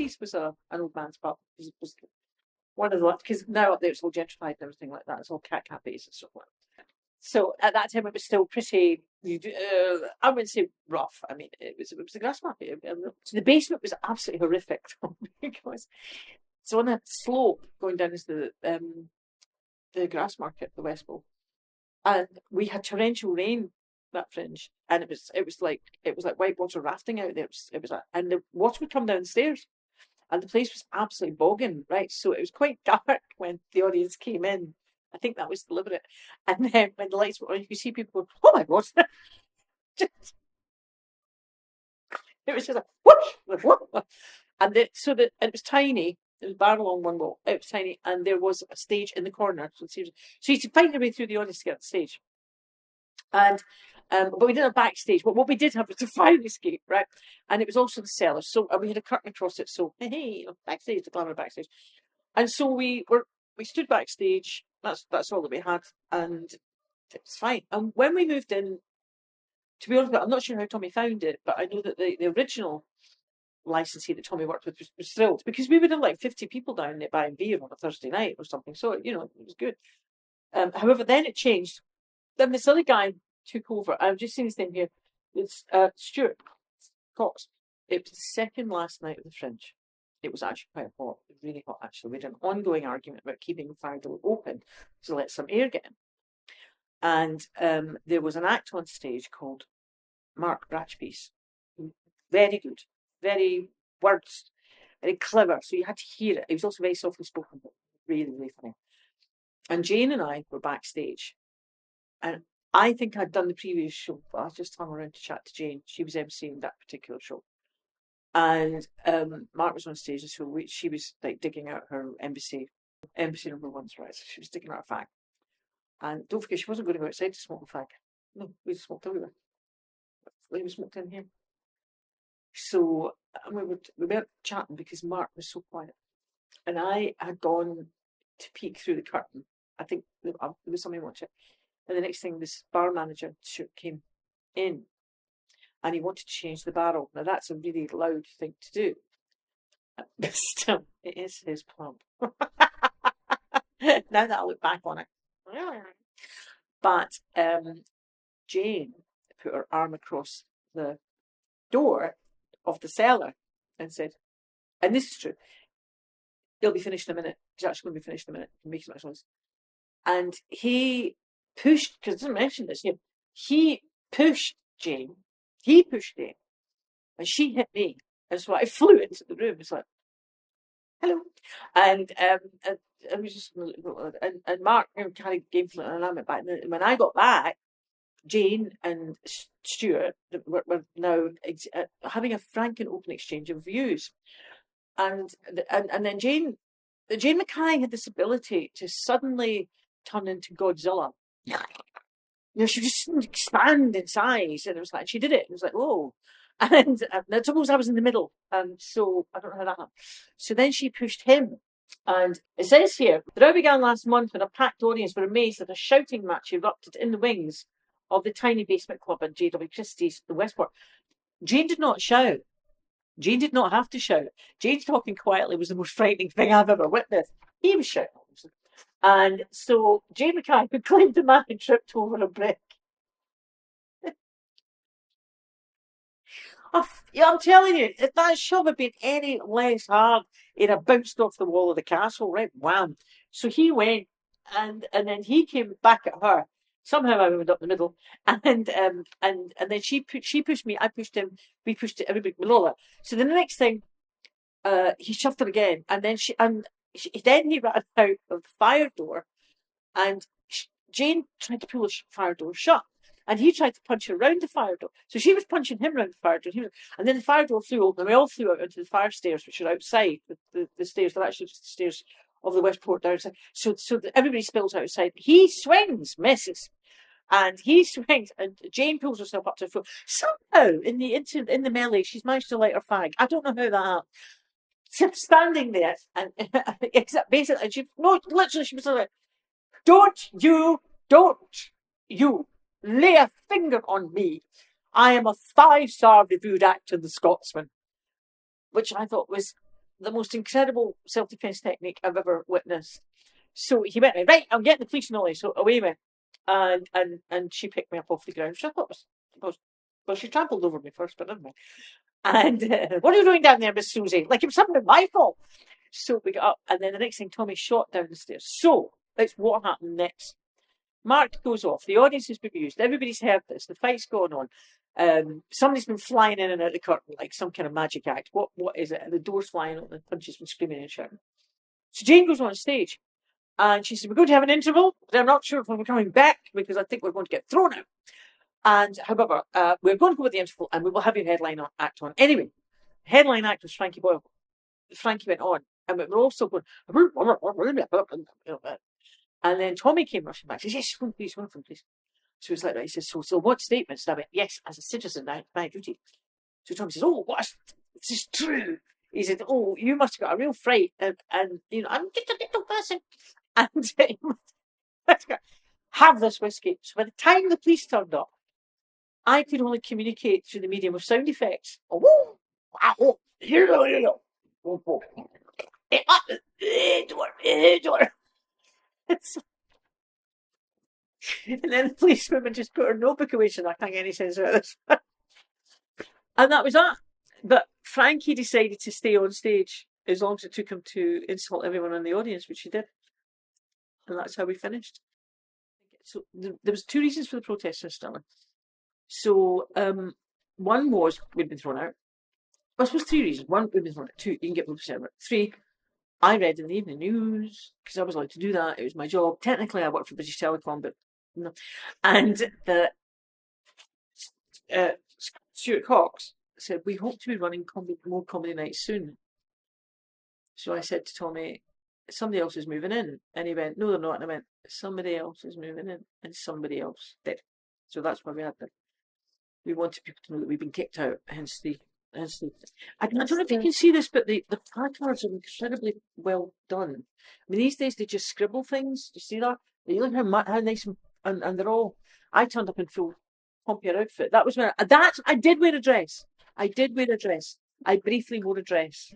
place was an old man's pub. It was one of the, because now up there it's all gentrified and everything like that. It's all cat cafes and stuff like that. So at that time it was still pretty, I wouldn't say rough. I mean, it was a grass market. So the basement was absolutely horrific because it's on a slope going down into the grass market, the West Bowl, and we had torrential rain that fringe, and it was like whitewater rafting out there. It was and the water would come down the stairs, and the place was absolutely bogging, right? So it was quite dark when the audience came in. I think that was deliberate. And then when the lights were on, you could see people go, "Oh my God!" Just, it was just like whoosh, whoosh. And it was tiny. There was a barrel on one wall. It was tiny, and there was a stage in the corner. So you had to find your way through the audience to get to the stage. And but we didn't have backstage. But what we did have was a fire escape, right? And it was also the cellar. So we had a curtain across it. So hey, backstage, the glamour backstage. And so we stood backstage. That's all that we had, and it was fine. And when we moved in, to be honest, I'm not sure how Tommy found it, but I know that the original licensee that Tommy worked with was thrilled, because we would have like 50 people down there buying beer on a Thursday night or something. So it was good. However, then it changed. Then this other guy took over. I've just seen his name here. It's Stuart Cox. It was the second last night of the Fringe. It was actually quite hot, really hot actually. We had an ongoing argument about keeping the fire door open to let some air get in. And there was an act on stage called Mark Bratchpiece. Very good, very words, very clever. So you had to hear it. He was also very softly spoken, but really, really funny. And Jane and I were backstage. And I think I'd done the previous show, but I just hung around to chat to Jane. She was emceeing that particular show. And Mark was on stage, and so she was like digging out her embassy number one's right. So she was digging out a fag. And don't forget, she wasn't going to go outside to smoke a fag. No, we just smoked everywhere. We smoked in here. So we were chatting because Mark was so quiet. And I had gone to peek through the curtain. I think there was somebody watching. And the next thing, this bar manager came in, and he wanted to change the barrel. Now, that's a really loud thing to do. But still, it is his plump. Now that I look back on it. But Jane put her arm across the door of the cellar and said, and this is true, he'll be finished in a minute. He's actually going to be finished in a minute. He makes much noise. And he pushed, because I didn't mention this, he pushed Jane. He pushed Jane. And she hit me. And so I flew into the room. It's like, hello. And I was just, and Mark kind of gave me an element back. And when I got back, Jane and Stuart were now having a frank and open exchange of views. And then Jane Mackay had this ability to suddenly turn into Godzilla. She would just expand in size, and it was like she did it. It was like, whoa. And the trouble was I was in the middle, so I don't know how that happened. So then she pushed him, and it says here, the row began last month when a packed audience were amazed that a shouting match erupted in the wings of the tiny basement club at W Christies, the Westport. Jane did not shout. Jane did not have to shout. Jane talking quietly was the most frightening thing I've ever witnessed. He was shouting. And so Jane Mackay, who claimed the man had tripped over a brick. I'm telling you, if that shove had been any less hard, it'd have bounced off the wall of the castle, right? Wham. So he went, and then he came back at her. Somehow I went up the middle, and then she pushed me, I pushed him, we pushed everybody below that. So the next thing, he shoved her again, and then then he ran out of the fire door, and Jane tried to pull the fire door shut, and he tried to punch her around the fire door. So she was punching him around the fire door, and then the fire door flew open, and we all flew out into the fire stairs, which are outside. The stairs, they're actually just the stairs of the Westport downside. So everybody spills outside. He swings, misses. And he swings, and Jane pulls herself up to the floor. Somehow, in the melee, she's managed to light her fag. I don't know how that happened. She's standing there, and basically, she was like, "Don't you lay a finger on me. I am a 5-star reviewed actor, The Scotsman," which I thought was the most incredible self-defense technique I've ever witnessed. So he went, right, I'm getting the police and all this. So away he went. And she picked me up off the ground, which I thought was well, she trampled over me first, but never mind. And what are you doing down there, Miss Susie? Like it was something my fault. So we got up, and then the next thing, Tommy shot down the stairs. So it's what happened next. Mark goes off. The audience is bemused. Everybody's heard this. The fight's going on. Somebody's been flying in and out the curtain like some kind of magic act. What is it? And the door's flying open, and Punch's been screaming and shouting. So Jane goes on stage, and she said, "We're going to have an interval, but I'm not sure if we're coming back because I think we're going to get thrown out. And however, we're going to go with the interval, and we will have your headline act on. Anyway, headline act was Frankie Boyle. Frankie went on, and we were also going, and then Tommy came rushing back. He says, "Yes, one please, one from please." So he's like, right. He says, so what statements? And I went, "Yes, as a citizen, my duty." So Tommy says, "Oh, what? This is true." He said, "Oh, you must have got a real fright, and I'm just a little person, and have this whiskey." So by the time the police turned up, I could only communicate through the medium of sound effects. Oh, wow, and then the policewoman just put her notebook away. She's like, "I can't get any sense out of this." And that was that. But Frankie decided to stay on stage as long as it took him to insult everyone in the audience, which he did. And that's how we finished. So there was two reasons for the protest in Stirling. So one was we'd been thrown out. Well, I suppose three reasons. One, we'd been thrown out. Two, you can get police out. Three, I read in the evening news because I was allowed to do that. It was my job. Technically, I worked for British Telecom, but no. And the Stuart Cox said, "We hope to be running more comedy nights soon." So I said to Tommy, "Somebody else is moving in." And he went, "No, they're not." And I went, "Somebody else is moving in." And somebody else did. So that's why we had that. We wanted people to know that we've been kicked out, hence the. I don't know if you can see this, but the placards are incredibly well done. I mean, these days they just scribble things. Do you see that? You look how nice and they're all. I turned up in full pompier outfit. That was when I did wear a dress. I briefly wore a dress.